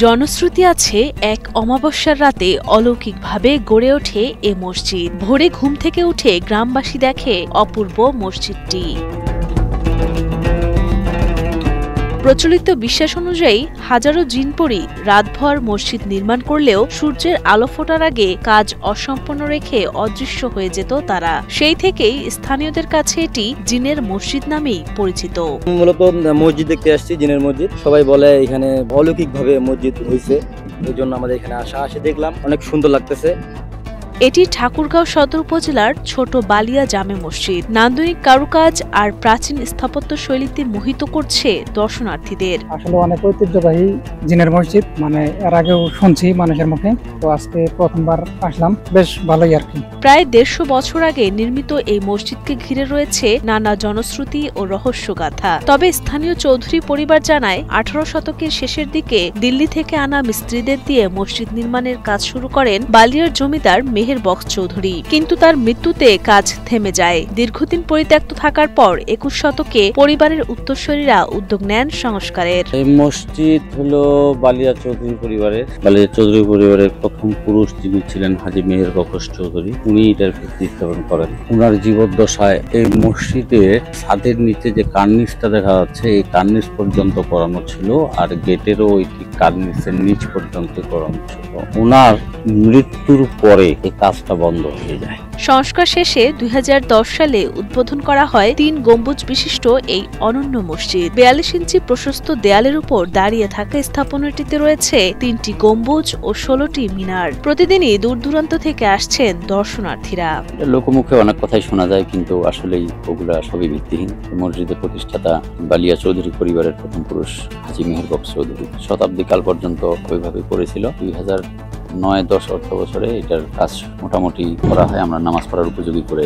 জনশ্রুতি আছে, এক অমাবস্যার রাতে অলৌকিকভাবে গড়ে ওঠে এ মসজিদ। ভোরে ঘুম থেকে উঠে গ্রামবাসী দেখে অপূর্ব মসজিদটি। প্রচলিত বিশ্বাস অনুযায়ী হাজারো জিনপরি রাতভর মসজিদ নির্মাণ করলেও সূর্যের আলো ফোটার আগে কাজ অসম্পূর্ণ রেখে অদৃশ্য হয়ে যেত তারা। সেই থেকেই স্থানীয়দের কাছে এটি জিনের মসজিদ নামেই পরিচিত। মূলত মসজিদ দেখতে আসছি, জিনের মসজিদ। সবাই বলে এখানে অলৌকিকভাবে মসজিদ হয়েছে, এই জন্য আমাদের এখানে আসে দেখলাম, অনেক সুন্দর লাগতেছে। এটি ঠাকুরগাঁও সদর উপজেলার ছোট বালিয়া জামে মসজিদ। নান্দনিক কারুকাজ আর প্রাচীন স্থাপত্য শৈলীতে মোহিত করছে দর্শনার্থীদের। আসলে অনেক ঐতিহ্যবাহী জিনের মসজিদ, এর আগেও শুনছি মানুষের মুখে, তো আজকে প্রথমবার আসলাম, বেশ ভালোই আর কি। প্রায় ১৫০ বছর আগে নির্মিত এই মসজিদকে ঘিরে রয়েছে নানা জনশ্রুতি ও রহস্যগাথা। তবে স্থানীয় চৌধুরী পরিবার জানায়, ১৮ শতকের শেষের দিকে দিল্লি থেকে আনা মিস্ত্রিদের দিয়ে মসজিদ নির্মাণের কাজ শুরু করেন বালিয়ার জমিদার মেহের বক্স চৌধুরী। কিন্তু তার মৃত্যুতে কাজ থেমে যায়। দীর্ঘদিন পরিত্যক্ত থাকার পর ২১ শতকে পরিবারের উত্তরসূরিরা উদ্যোগ নেন সংস্কারের। এই মসজিদ হলো বালিয়া চৌধুরী পরিবারের। বালিয়া চৌধুরী পরিবারের প্রথম পুরুষ যিনি ছিলেন হাজী মেহের বক্স চৌধুরী, উনি এটার ভিত্তি স্থাপন করেন। উনার জীবদ্দশায় এই মসজিদে ছাদের নিচে যে কার্নিসটা দেখা যাচ্ছে, এই কার্নিস পর্যন্ত করানো ছিল, আর গেটেরও ওই কার্নিসের নিচ পর্যন্ত করানো ছিল। উনার মৃত্যুর পরে এই কাজটা বন্ধ হয়ে যায়। সংস্কার শেষে ২০১০ সালে উদ্বোধন করা হয় ৩ গম্বুজ বিশিষ্ট এই অনন্য মসজিদ। ৪২ ইঞ্চি প্রশস্ত দেয়ালের উপর দাঁড়িয়ে থাকা স্থাপনাটিতে রয়েছে ৩টি গম্বুজ ও ১৬টি মিনার। প্রতিদিনই দূর দূরান্ত থেকে আসছেন দর্শনার্থীরা। লোকমুখে অনেক কথাই শোনা যায়, কিন্তু আসলেই ওগুলা সবই ভিত্তিহীন। মসজিদের প্রতিষ্ঠাতা বালিয়া চৌধুরী পরিবারের প্রথম পুরুষ হাজী মেহের বক্স চৌধুরী শতাব্দী কাল পর্যন্ত ওইভাবে করেছিল। ২০০৯-১০ অর্থ বছরে এটার কাজ মোটামুটি করা হয়। আমরা নামাজ পড়ার উপযোগী করে